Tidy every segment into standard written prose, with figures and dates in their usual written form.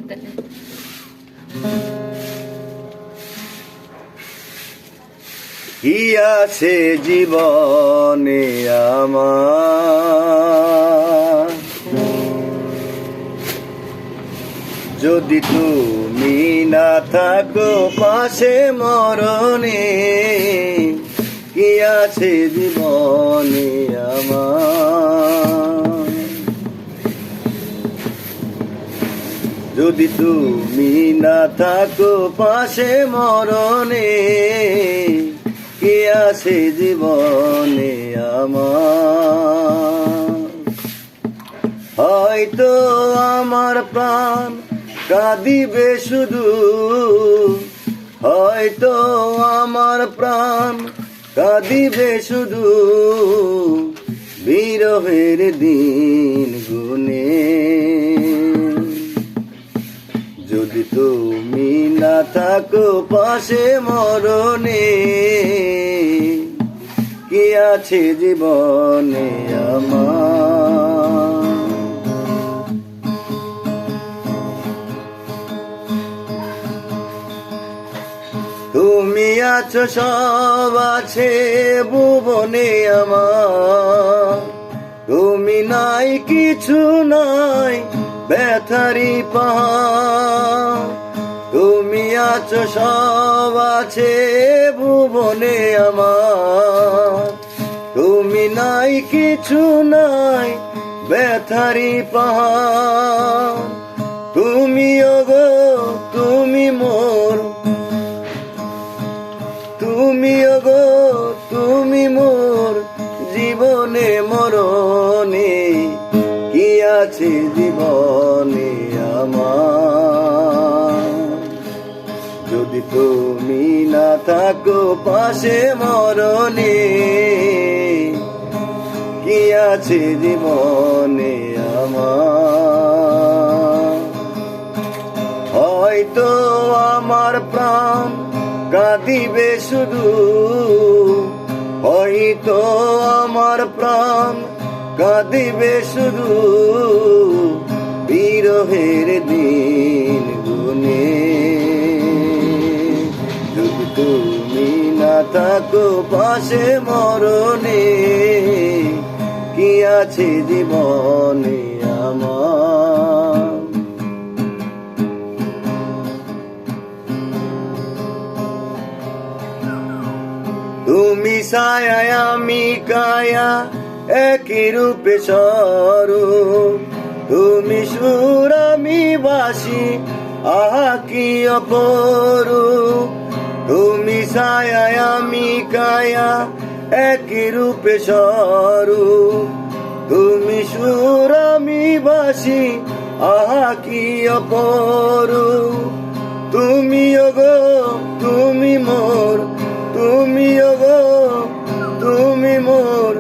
তাহলে। কি আছে জীবনে আমার, যদি তুমি না থাকো পাশে মরণে। কি আছে জীবনে আমার, যদি তুমি না থাকো পাশে মরণে। কি আছে জীবনে আমার, হয়তো আমার প্রাণ কাঁদিবে শুধু, হয়তো আমার প্রাণ কাঁদিবে শুধু, বিরহের দিন গুনে। যদি তুমি না থাকো পাশে মরণে। কি আছে জীবনে আমার, তুমি আছো সব আছে ভুবনে আমার। তুমি নাই কিছু নাই ব্যথারি পাহাড়। তুমি আছো সব আছে ভুবনে আমার। তুমি নাই কিছু নাই ব্যথারি পাহাড়। তুমি ওগো তুমি মোর, তুমি ওগো তুমি মোর জীবনে মরণে। কি আছে জীবনে আমার, যদি তুমি না থাকো পাশে মরণে। কি আছে জীবনে আমার, হয়তো আমার প্রাণ কাঁদিবে শুধু, হয়তো আমার প্রাণ কাঁদিবে শুধু, বিরহের দিন গুনে। যদি তুমি না থাকো পাশে মরণে। কি আছে জীবনে আমার, তুমি ছায়া আমি কায়া একই রূপে স্বরূপ। তুমি সুর আমি বাসি আহা কি অপরূপ। তুমি ছায়া আমি কায়া একই রূপে স্বরূপ। তুমি সুর আমি বাসি আহা কি অপরূপ। তুমি ওগো তুমি মোর, তুমি ওগো তুমি মোর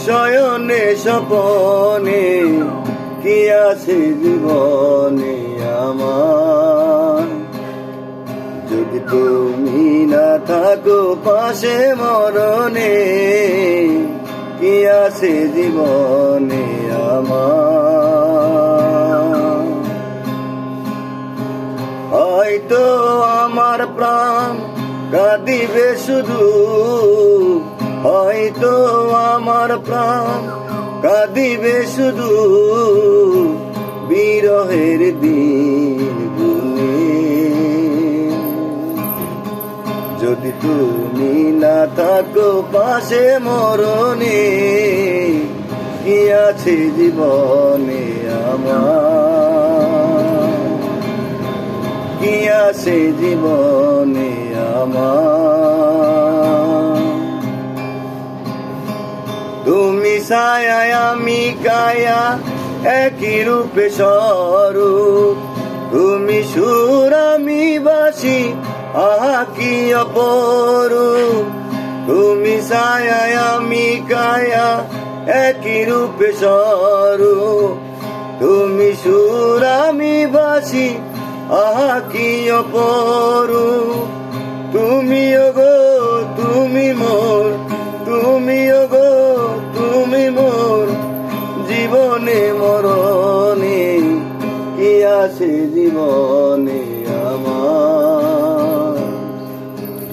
শয়নে স্বপনে। কি আছে জীবনে আমার, যদি তুমি না থাকো পাশে মরণে। কি আছে জীবনে আমার, হয়তো আমার প্রাণ কাঁদিবে শুধু, হয়তো আমার প্রাণ কাঁদিবে শুধু, বিরহের দিন গুনে। যদি তুমি না থাকো পাশে মরণে। কি আছে জীবনে আমার, কি আছে জীবনে আমার। তুমি ছায়া আমি কায়া একই রূপে স্বরূপ। তুমি সুর আমি বাসি আহা কি অপরূপ। তুমি ছায়া আমি কায়া একই রূপে স্বরূপ। তুমি সুর আমি বাসি আহা কি অপরূপ। তুমি ওগো তুমি মোর, তুমি ওগো তুমি মোর জীবনে মরণে। কি আছে জীবনে আমার।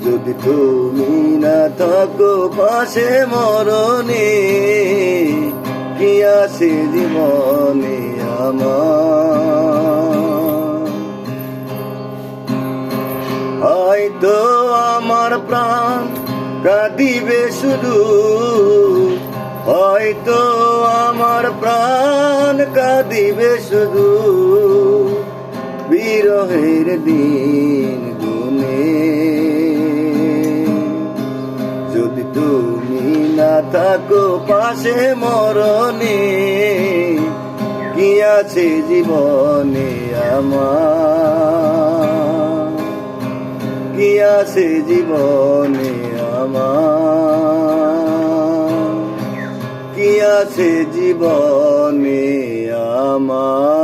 যদি তুমি না থাকো পাশে মরণে, কি আছে জীবনে আমার। হয়তো আমার প্রাণ কাঁদিবে শুধু, হয়তো আমার প্রাণ কাঁদিবে শুধু, বিরহের দিন গুনে। যদি তুমি না থাকো পাশে মরণে, কি আছে জীবনে আমার, কি আছে জীবনে আমার, কি আছে জীবনে আমার।